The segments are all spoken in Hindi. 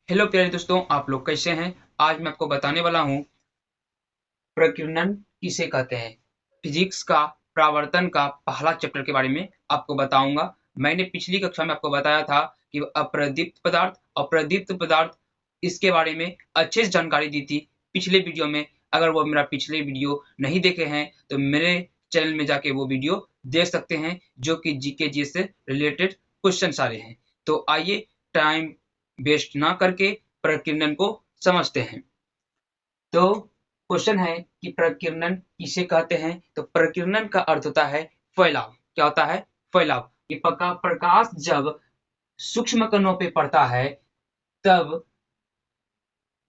हेलो प्यारे दोस्तों, आप लोग कैसे हैं। आज मैं आपको बताने वाला हूँ प्रकीर्णन किसे कहते हैं। फिजिक्स का प्रावर्तन का पहला चैप्टर के बारे में आपको बताऊंगा। मैंने पिछली कक्षा में आपको बताया था कि अप्रदीप्त पदार्थ अप्रदीप्त पदार्थ इसके बारे में अच्छे से जानकारी दी थी पिछले वीडियो में। अगर वो मेरा पिछले वीडियो नहीं देखे हैं तो मेरे चैनल में जाके वो वीडियो देख सकते हैं, जो कि जीके जी से रिलेटेड क्वेश्चन सारे हैं। तो आइए टाइम वेस्ट ना करके प्रकीर्णन को समझते हैं। तो क्वेश्चन है कि प्रकीर्णन किसे कहते हैं। तो प्रकीर्णन का अर्थ होता है फैलाव। क्या होता है? फैलाव। ये प्रकाश जब सूक्ष्म कणों पे पड़ता है तब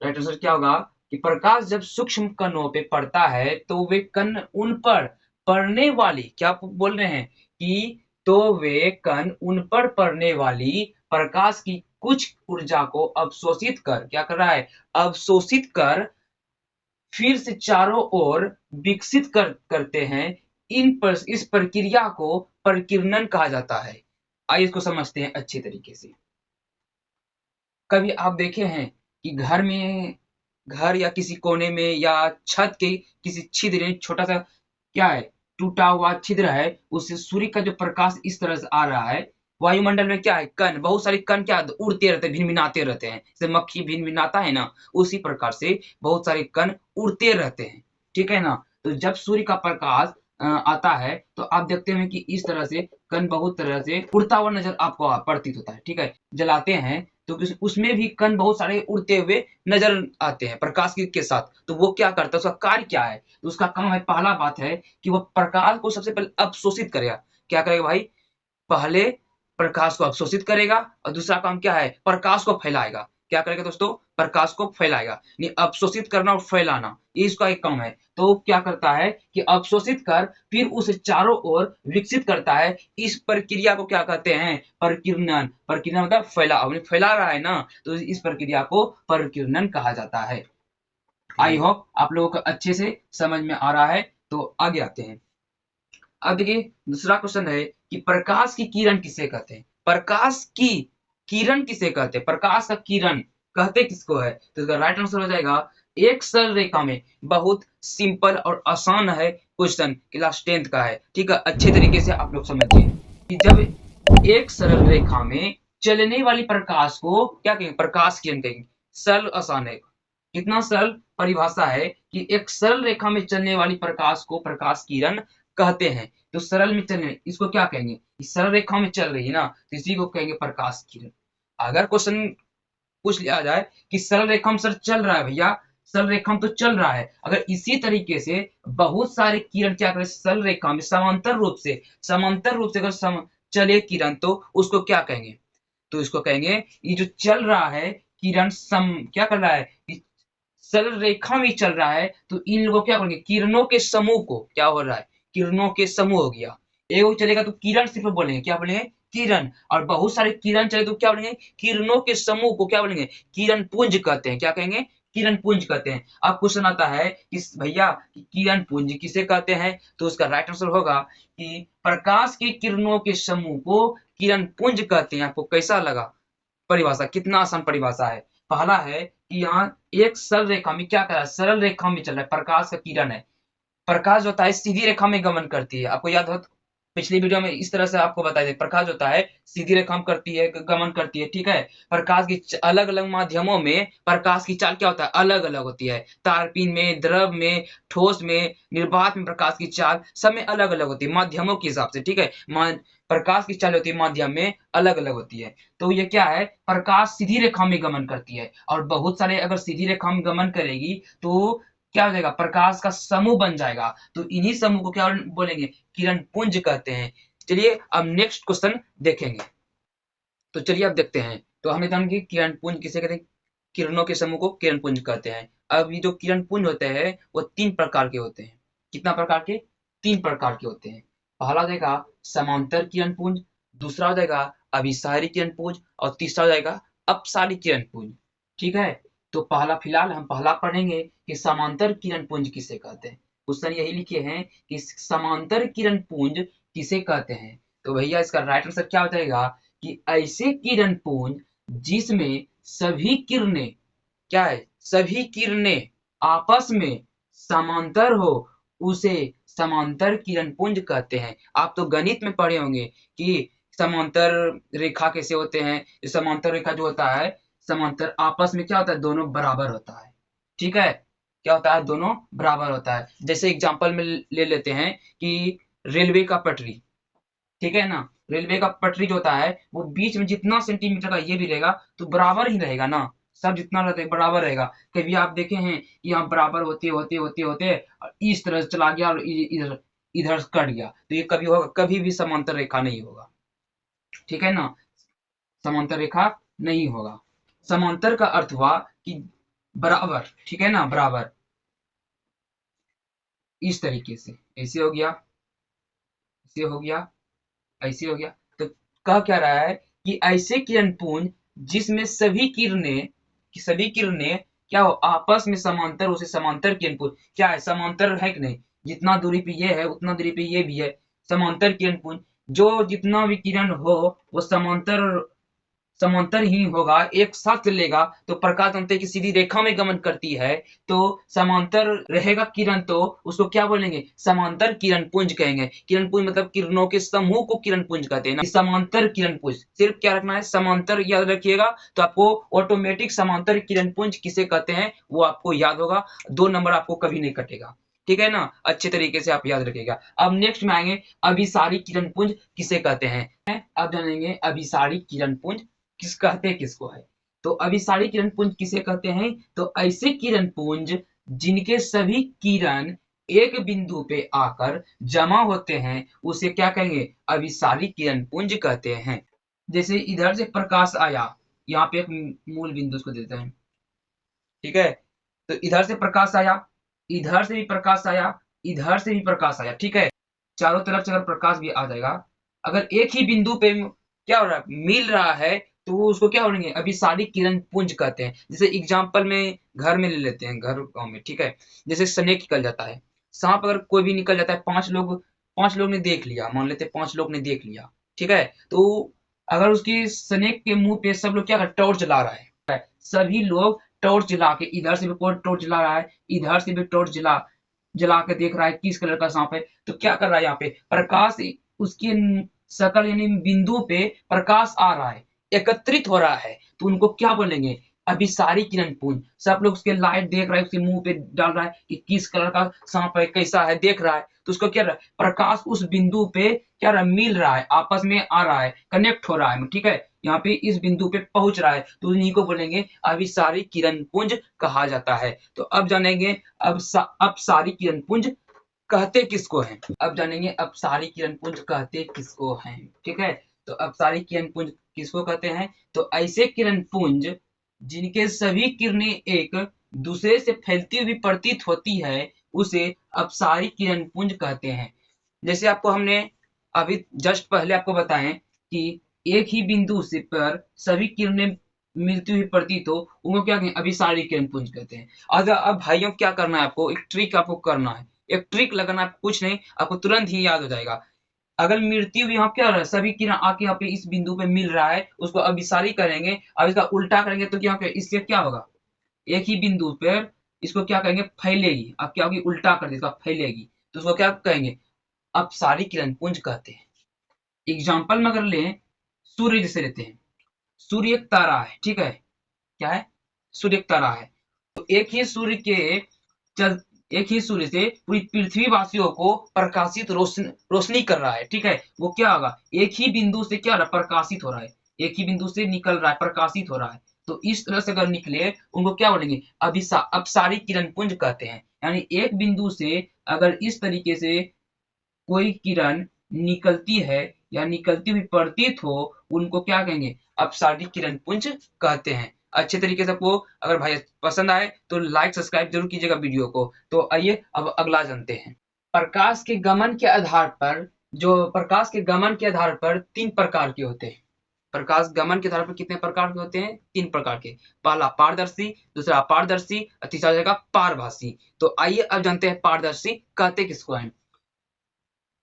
राइट आंसर क्या होगा कि प्रकाश जब सूक्ष्म कणों पे पड़ता है तो वे कण उन पर पड़ने वाली, क्या बोल रहे हैं कि तो वे कण उन पर पड़ने वाली प्रकाश की कुछ ऊर्जा को अवशोषित कर, क्या कर रहा है? अवशोषित कर फिर से चारों ओर विकसित करते हैं। इस प्रक्रिया को प्रकीर्णन कहा जाता है। आइए इसको समझते हैं अच्छे तरीके से। कभी आप देखे हैं कि घर या किसी कोने में या छत के किसी छिद्र में छोटा सा क्या है, टूटा हुआ छिद्र है, उससे सूर्य का जो प्रकाश इस तरह से आ रहा है। वायुमंडल में क्या है, कण, बहुत सारे कण क्या उड़ते रहते हैं, भिनभिनाते रहते हैं, जैसे मक्खी भिनभिनाता है ना, उसी प्रकार से बहुत सारे कण उड़ते रहते हैं। ठीक है ना। तो जब सूर्य का प्रकाश आता है तो आप देखते हैं कि इस तरह से कण बहुत तरह से उड़ता हुआ नजर आपको प्रतीत होता है। ठीक है, जलाते हैं तो उसमें भी कण बहुत सारे उड़ते हुए नजर आते हैं प्रकाश के साथ। तो वो क्या करता है, उसका कार्य क्या है? तो उसका काम है, पहला बात है कि वो प्रकाश को सबसे पहले अवशोषित करेगा। क्या करेगा भाई? पहले प्रकाश को अवशोषित करेगा और दूसरा काम क्या है, प्रकाश को फैलाएगा। क्या करेगा दोस्तों? प्रकाश को फैलाएगा। नहीं, अवशोषित करना और फैलाना ये इसका एक काम है। तो क्या करता है कि अवशोषित कर फिर उसे चारों ओर विकसित करता है। इस प्रक्रिया को क्या कहते हैं? प्रकीर्णन। प्रकीर्णन मतलब फैला, फैला रहा है ना, तो इस प्रक्रिया को प्रकीर्णन कहा जाता है। आई होप आप लोगों को अच्छे से समझ में आ रहा है। तो आगे आते हैं। अब देखिए दूसरा क्वेश्चन है कि प्रकाश की किरण किसे कहते हैं। प्रकाश की किरण किसे कहते हैं? प्रकाश का किरण कहते किसको है? तो इसका राइट आंसर हो जाएगा एक सरल रेखा में। बहुत सिंपल और आसान है क्वेश्चन, क्लास 10th का है। ठीक है, अच्छे तरीके से आप लोग समझिए कि जब एक सरल रेखा में चलने वाली प्रकाश को क्या कहेंगे? प्रकाश किरण कहेंगे। सरल आसान है, कितना सरल परिभाषा है कि एक सरल रेखा में चलने वाली प्रकाश को प्रकाश किरण कहते हैं। तो सरल में चलने, इसको क्या कहेंगे? इस सरल रेखा में चल रही है ना, तो इसी को कहेंगे प्रकाश किरण। अगर क्वेश्चन पूछ लिया जाए कि सरल रेखा में सर चल रहा है भैया, सरल रेखा में तो चल रहा है, अगर इसी तरीके से बहुत सारे किरण क्या करें सरल रेखा में समांतर रूप से अगर चले किरण, तो उसको क्या कहेंगे? तो इसको कहेंगे ये जो चल रहा है किरण क्या कर रहा है, सरल रेखा में चल रहा है, तो इन लोगों क्या बोलेंगे? किरणों के समूह को क्या हो रहा है? किरणों के समूह हो गया। एगो चलेगा तो किरण सिर्फ बोलेंगे, क्या बोलेंगे? किरण। और बहुत सारे किरण चले तो क्या बोलेंगे? किरणों के समूह को क्या बोलेंगे? किरण पुंज कहते हैं। क्या कहेंगे? किरण पुंज कहते हैं। अब क्वेश्चन आता है कि भैया किरण पुंज किसे कहते हैं? तो उसका राइट आंसर होगा कि प्रकाश की किरणों के समूह को किरण पुंज कहते हैं। आपको कैसा लगा परिभाषा? कितना आसान परिभाषा है। पहला है कि यहाँ एक सरल रेखा में क्या कर रहा है, सरल रेखा में चल रहा है, प्रकाश का किरण है। प्रकाश होता है सीधी रेखा में गमन करती है। आपको याद हो तो पिछली वीडियो में इस तरह से आपको बताया था, प्रकाश होता है सीधी रेखा में करती है, गमन करती है। ठीक है, प्रकाश की अलग अलग माध्यमों में प्रकाश की चाल क्या होता है, अलग अलग होती है। तारपीन में, द्रव में, ठोस में, निर्वात में प्रकाश की चाल सब में अलग अलग होती है माध्यमों के हिसाब से। ठीक है, प्रकाश की चाल होती है माध्यम में अलग अलग होती है। तो ये क्या है, प्रकाश सीधी रेखा में गमन करती है, और बहुत सारे अगर सीधी रेखा में गमन करेगी तो क्या हो जाएगा, प्रकाश का समूह बन जाएगा। तो इन्हीं समूह को क्या बोलेंगे? किरण पुंज कहते हैं। चलिए अब नेक्स्ट क्वेश्चन देखेंगे। तो चलिए अब देखते हैं। तो हमने जान कि किरण पुंज किसे कहते हैं, किरणों के समूह को किरण पुंज कहते हैं। अब ये जो किरण पुंज होते हैं वो 3 प्रकार के होते हैं। कितना प्रकार के? 3 प्रकार के होते हैं। पहला हो जाएगा समांतर किरण पुंज, दूसरा हो जाएगा अभिसारी किरण पुंज, और तीसरा हो जाएगा अपसारी किरण पुंज। ठीक है, तो पहला फिलहाल हम पहला पढ़ेंगे कि समांतर किरण पुंज किसे कहते हैं। क्वेश्चन यही लिखे हैं कि समांतर किरण पुंज किसे कहते हैं। तो भैया इसका राइट आंसर क्या हो जाएगा कि ऐसे किरण पुंज जिसमें सभी किरणें क्या है, सभी किरणें आपस में समांतर हो उसे समांतर किरण पुंज कहते हैं। आप तो गणित में पढ़े होंगे कि समांतर रेखा कैसे होते हैं। समांतर रेखा जो होता है, समांतर आपस में क्या होता है, दोनों बराबर होता है। ठीक है, क्या होता है, दोनों बराबर होता है। जैसे एग्जांपल में ले लेते हैं कि रेलवे का पटरी, ठीक है ना। रेलवे का पटरी जो होता है वो बीच में जितना सेंटीमीटर का ये भी रहेगा तो बराबर ही रहेगा ना, सब जितना रहता है बराबर रहेगा। कभी आप देखे हैं कि यहाँ बराबर होते होते होते होते और इस तरह से चला गया और इधर इधर से कट गया, तो ये कभी होगा, कभी भी समांतर रेखा नहीं होगा। ठीक है ना, समांतर रेखा नहीं होगा। समांतर का अर्थ हुआ कि बराबर, ठीक है ना, बराबर इस तरीके से, ऐसे हो गया, ऐसे हो गया, ऐसे हो गया। तो कह क्या रहा है कि ऐसे किरण पुंज जिसमें सभी किरणें क्या हो, आपस में समांतर, उसे समांतर किरण पुंज क्या है, समांतर है कि नहीं, जितना दूरी पे ये है उतना दूरी पे ये भी है, समांतर किरण पुंज। जो जितना भी किरण हो वो समांतर समांतर ही होगा, एक साथ चलेगा तो प्रकाश तंत्र की सीधी रेखा में गमन करती है, तो समांतर रहेगा किरण, तो उसको क्या बोलेंगे, समांतर किरण पुंज कहेंगे। किरण पुंज मतलब किरणों के समूह को किरण पुंज कहते हैं ना। समांतर किरण पुंज सिर्फ क्या रखना है, समांतर याद रखिएगा, तो आपको ऑटोमेटिक समांतर किरण पुंज किसे कहते हैं वो आपको याद होगा। 2 नंबर आपको कभी नहीं कटेगा, ठीक है ना, अच्छे तरीके से आप याद रखिएगा। अब नेक्स्ट में आएंगे अभिसारी किरण पुंज किसे कहते हैं। अब जानेंगे अभिसारी किरण पुंज किस कहते हैं, किसको है। तो अभिसारी किरण पुंज किसे कहते हैं, तो ऐसे किरण पुंज जिनके सभी किरण एक बिंदु पे आकर जमा होते हैं उसे क्या कहेंगे, अभिसारी किरण पुंज कहते हैं। जैसे इधर से प्रकाश आया, यहाँ पे एक मूल बिंदु उसको देते हैं, ठीक है। तो इधर से प्रकाश आया, इधर से भी प्रकाश आया, इधर से भी प्रकाश आया, ठीक है। चारों तरफ से अगर प्रकाश भी आ जाएगा, अगर एक ही बिंदु पे क्या हो रहा है, मिल रहा है, तो वो उसको क्या बोलेंगे, अभिसारी किरण पुंज कहते हैं। जैसे एग्जांपल में घर में ले लेते हैं, घर गांव में, ठीक है। जैसे स्नेक निकल जाता है, सांप अगर कोई भी निकल जाता है, 5 लोग ने देख लिया, मान लेते हैं 5 लोग ने देख लिया, ठीक है। तो अगर उसकी स्नेक के मुंह पे सब लोग क्या टॉर्च जला रहा है, सभी लोग टॉर्च जला के, इधर से भी कोई टॉर्च जला रहा है, इधर से भी टॉर्च जला जला के देख रहा है किस कलर का सांप है, तो क्या कर रहा है, यहाँ पे प्रकाश उसकी शकल यानी बिंदु पे प्रकाश आ रहा है, एकत्रित हो रहा है, तो उनको क्या बोलेंगे, अभिसारी किरण पुंज। सब लोग उसके लाइट देख रहा है, उसके मुंह पे डाल रहा है कि किस कलर का सांप है, कैसा है, देख रहा है, तो उसको क्या रहा है, प्रकाश उस बिंदु पे क्या रहा, मिल रहा है, आपस में आ रहा है, कनेक्ट हो रहा है, ठीक है, यहाँ पे इस बिंदु पे पहुंच रहा है, तो उन्हीं को बोलेंगे अभिसारी किरण पुंज कहा जाता है। तो अब जानेंगे अपसारी किरण पुंज कहते किसको हैं। अब जानेंगे अपसारी किरण पुंज कहते किसको हैं, ठीक है। तो अपसारी किरण पुंज किसको कहते हैं, तो ऐसे किरण पुंज जिनके सभी किरणें एक दूसरे से फैलती हुई प्रतीत होती है उसे अपसारी किरण पुंज कहते हैं। जैसे आपको हमने अभी जस्ट पहले आपको बताएं कि एक ही बिंदु से पर सभी किरणें मिलती हुई प्रतीत हो, उनको क्या कहें, अभिसारी किरण पुंज कहते हैं। अब भाइयों क्या करना है, आपको एक ट्रिक आपको करना है, एक ट्रिक लगाना, कुछ नहीं, आपको तुरंत ही याद हो जाएगा। अगर मिलती हुई यहाँ क्या हो रहा है, सभी किरण आके यहाँ पे इस बिंदु पे मिल रहा है, उसको अभिसारी करेंगे। अब इसका उल्टा करेंगे तो क्या इससे क्या होगा, एक ही बिंदु पर इसको क्या कहेंगे, फैलेगी। अब क्या होगी, उल्टा कर देगा, फैलेगी, तो उसको क्या कहेंगे, अपसारी किरण पुंज कहते हैं। एग्जाम्पल में अगर लें, सूर्य जैसे लेते हैं, सूर्य एक तारा है, ठीक है, क्या है, सूर्य एक तारा है। तो एक ही सूर्य से पूरी पृथ्वीवासियों को प्रकाशित रोशनी कर रहा है, ठीक है। वो क्या होगा, एक ही बिंदु से क्या हो रहा है, प्रकाशित हो रहा है, एक ही बिंदु से निकल रहा है, प्रकाशित हो रहा है। तो इस तरह से अगर निकले, उनको क्या बोलेंगे, अपसारी किरण पुंज कहते हैं। यानी एक बिंदु से अगर इस तरीके से कोई किरण निकलती है या निकलती हुई प्रतीत हो, उनको क्या कहेंगे, अपसारी किरण पुंज कहते हैं। अच्छे तरीके से आपको अगर भाई पसंद आए तो लाइक सब्सक्राइब जरूर कीजिएगा वीडियो को। तो आइए अब अगला जानते हैं। प्रकाश के गमन के आधार पर, जो प्रकाश के गमन के आधार पर 3 प्रकार के होते हैं। प्रकाश गमन के आधार पर कितने प्रकार के होते हैं, 3 प्रकार के। पहला पारदर्शी, दूसरा अपारदर्शी और तीसरा जगह पारभासी। तो आइए अब जानते हैं पारदर्शी कहते किसको हैं।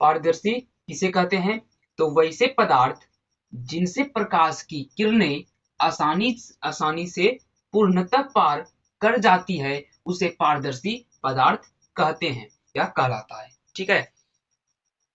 पारदर्शी किसे कहते हैं, तो वैसे पदार्थ जिनसे प्रकाश की किरणें आसानी से पूर्णतः पार कर जाती है उसे पारदर्शी पदार्थ कहते हैं या कहलाता है। ठीक है,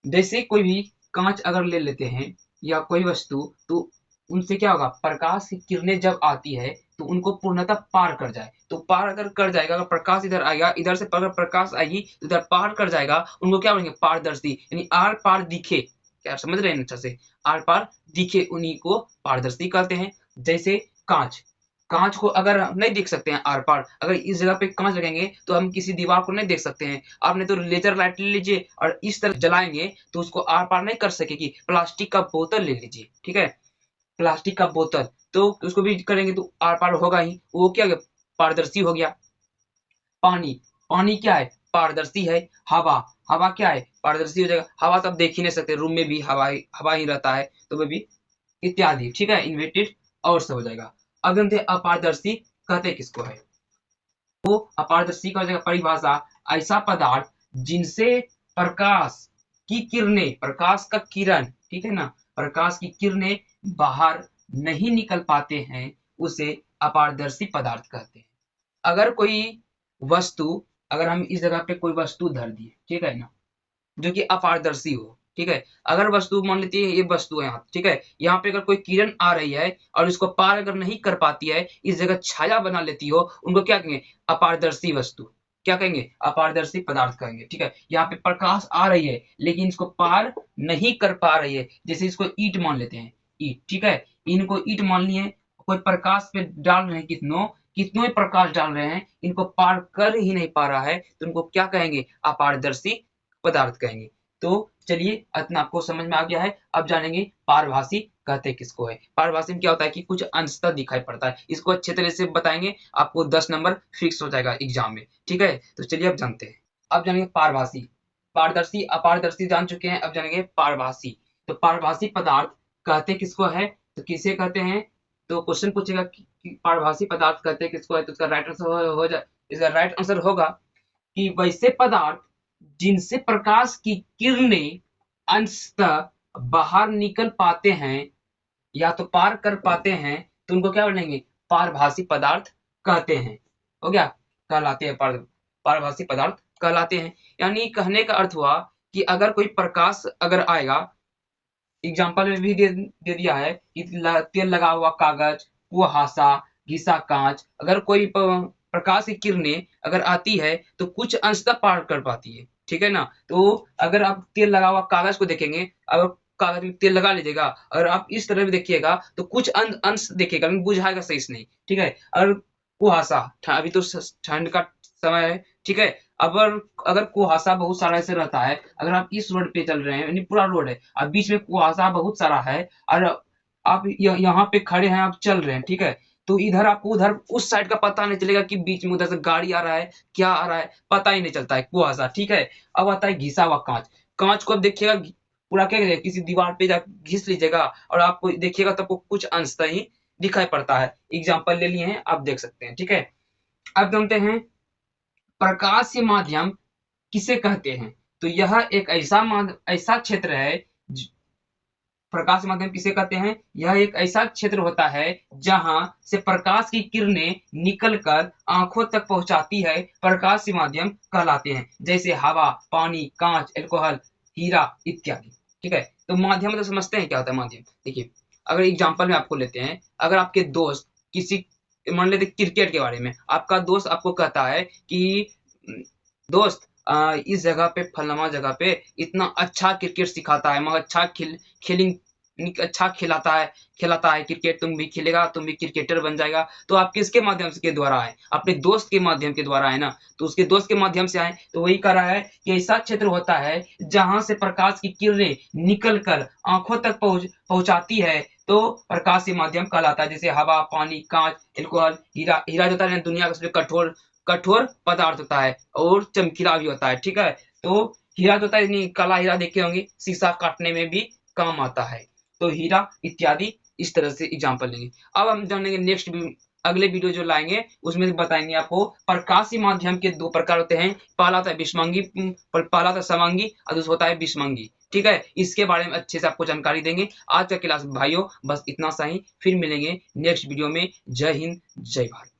जैसे कोई भी कांच अगर ले लेते हैं या कोई वस्तु, तो उनसे क्या होगा, प्रकाश की किरणें जब आती है तो उनको पूर्णतः पार कर जाए, तो पार अगर कर जाएगा, अगर प्रकाश इधर आएगा, इधर से अगर प्रकाश आएगी तो इधर पार कर जाएगा, उनको क्या बोलेंगे, पारदर्शी, यानी आर पार दिखे। क्या समझ रहे हैं अच्छा से, आर पार दिखे उन्हीं को पारदर्शी कहते हैं। जैसे कांच, कांच को अगर हम नहीं देख सकते हैं आर पार, अगर इस जगह पे कांच लगेंगे तो हम किसी दीवार को नहीं देख सकते हैं। आपने तो लेजर लाइट ले लीजिए और इस तरह जलाएंगे तो उसको आर पार नहीं कर सकेगी। प्लास्टिक का बोतल ले लीजिए, ठीक है, प्लास्टिक का बोतल, तो उसको भी करेंगे तो आर पार होगा ही, वो क्या हो गया, पारदर्शी हो गया। पानी, पानी क्या है, पारदर्शी है। हवा, हवा क्या है, पारदर्शी हो जाएगा। हवा तो आप देख ही नहीं सकते, रूम में भी हवा ही रहता है, तो वह भी इत्यादि। ठीक है, इन्वर्टेड और सब हो जाएगा। अब जानते हैं अपारदर्शी कहते किसको है। तो अपारदर्शी का हो जाएगा परिभाषा, ऐसा पदार्थ जिनसे प्रकाश की किरणें, प्रकाश का किरण, ठीक है ना, प्रकाश की किरणें बाहर नहीं निकल पाते हैं, उसे अपारदर्शी पदार्थ कहते हैं। अगर कोई वस्तु, अगर हम इस जगह पे कोई वस्तु धर दिए, ठीक है ना, जो कि अपारदर्शी हो, ठीक है, अगर वस्तु मान लेती है, ये वस्तु है यहाँ, ठीक है, यहाँ पे अगर कोई किरण आ रही है और इसको पार अगर नहीं कर पाती है, इस जगह छाया बना लेती हो, उनको क्या कहेंगे, अपारदर्शी वस्तु, क्या कहेंगे, अपारदर्शी पदार्थ कहेंगे। ठीक है, यहाँ पे प्रकाश आ रही है लेकिन इसको पार नहीं कर पा रही है, जैसे इसको ईंट मान लेते हैं, ईंट, ठीक है, इनको ईंट मान लिए, कोई प्रकाश पे डाल रहे हैं, कितनों ही प्रकाश डाल रहे हैं, इनको पार कर ही नहीं पा रहा है, तो उनको क्या कहेंगे, अपारदर्शी पदार्थ कहेंगे। तो चलिए इतना आपको समझ में आ गया है। अब जानेंगे पारभासी कहते किसको है। पारभासी में क्या होता है कि कुछ अंशतः दिखाई पड़ता है, इसको अच्छे तरह से बताएंगे, आपको 10 नंबर फिक्स हो जाएगा एग्जाम में। ठीक है, तो चलिए अब जानते हैं। अब जानेंगे पारभासी। पारदर्शी अपारदर्शी जान चुके हैं, अब जानेंगे पारभासी। तो पारभासी पदार्थ कहते किसको है, तो किसे कहते हैं, तो क्वेश्चन पूछेगा कि पारभासी पदार्थ कहते किसको है, तो इसका राइट आंसर हो जाए, इसका राइट आंसर होगा कि वैसे पदार्थ जिनसे प्रकाश की किरणें अंशतः बाहर निकल पाते हैं या तो पार कर पाते हैं, तो उनको क्या बोलेंगे, पारभासी पदार्थ कहते हैं। हो गया, कहलाते हैं, पारभासी पदार्थ कहलाते हैं। यानी कहने का अर्थ हुआ कि अगर कोई प्रकाश अगर आएगा, एग्जाम्पल में भी दे दिया है कि तेल लगा हुआ कागज, कुहासा, घिसा कांच, अगर कोई प्रकाश की किरणें अगर आती है तो कुछ अंश तक पार कर पाती है। ठीक है ना, तो अगर आप तेल लगा हुआ कागज को देखेंगे, अगर कागज में तेल लगा लीजिएगा, अगर आप इस तरह भी देखिएगा तो कुछ अंश देखिएगा, लेकिन बुझाएगा सही से नहीं। ठीक है, अगर कुहासा, अभी तो ठंड का समय है, ठीक है, अगर अगर कुहासा बहुत सारा ऐसे रहता है, अगर आप इस रोड पे चल रहे हैं, यानी पूरा रोड है, अब बीच में कुहासा बहुत सारा है और आप यहाँ पे खड़े हैं, आप चल रहे हैं, ठीक है, तो इधर आपको उधर उस साइड का पता नहीं चलेगा कि बीच में उधर से गाड़ी आ रहा है, क्या आ रहा है, पता ही नहीं चलता है, कुहासा। ठीक है, अब आता है घिसा हुआ कांच। कांच को अब देखिएगा पूरा क्या करिएगा, किसी दीवार पे जा घिस लीजिएगा और आपको देखिएगा तो आपको कुछ अंश ही दिखाई पड़ता है। एग्जाम्पल ले लिए हैं, आप देख सकते हैं। ठीक है, अब जानते हैं प्रकाश माध्यम किसे कहते हैं। तो यह एक ऐसा क्षेत्र है, प्रकाश माध्यम किसे कहते हैं, यह एक ऐसा क्षेत्र होता है जहां से प्रकाश की किरणें निकलकर आंखों तक पहुंचाती है, प्रकाश माध्यम कहलाते हैं। जैसे हवा, पानी, कांच, अल्कोहल, हीरा इत्यादि। ठीक है, तो माध्यम तो समझते हैं क्या होता है माध्यम। देखिए, अगर एग्जाम्पल में आपको लेते हैं, अगर आपके दोस्त किसी, मान लेते क्रिकेट के बारे में, आपका दोस्त आपको कहता है कि दोस्त इस जगह पे फलाना जगह पे इतना अच्छा क्रिकेट सिखाता है, मगर अच्छा अच्छा खिलाता है क्रिकेट, तुम भी खेलेगा, तुम भी क्रिकेटर बन जाएगा। तो आप किसके माध्यम से के द्वारा आए, अपने दोस्त के माध्यम के द्वारा आए ना, तो उसके दोस्त के माध्यम से आए, तो वही कह रहा है कि ऐसा क्षेत्र होता है जहां से प्रकाश की किरणें निकलकर आंखों तक पहुंचाती है, तो प्रकाश के माध्यम कहलाता है। जैसे हवा, पानी, कांच, अल्कोहल, हीरा। हीरा जो होता है दुनिया का सबसे कठोर पदार्थ होता है और चमकीला भी होता है। ठीक है, तो हीरा जो होता है, काला हीरा देखे होंगे, शीशा काटने में भी काम आता है। तो हीरा इत्यादि इस तरह से एग्जाम्पल लेंगे। अब हम जानेंगे नेक्स्ट अगले वीडियो जो लाएंगे उसमें बताएंगे आपको प्रकाशीय माध्यम के 2 प्रकार होते हैं। पहला होता है विषमांगी, पहला होता है समांगी और दूसरा होता है विषमांगी। ठीक है, इसके बारे में अच्छे से आपको जानकारी देंगे। आज का क्लास भाइयों बस इतना सा ही, फिर मिलेंगे नेक्स्ट वीडियो में। जय हिंद, जय भारत।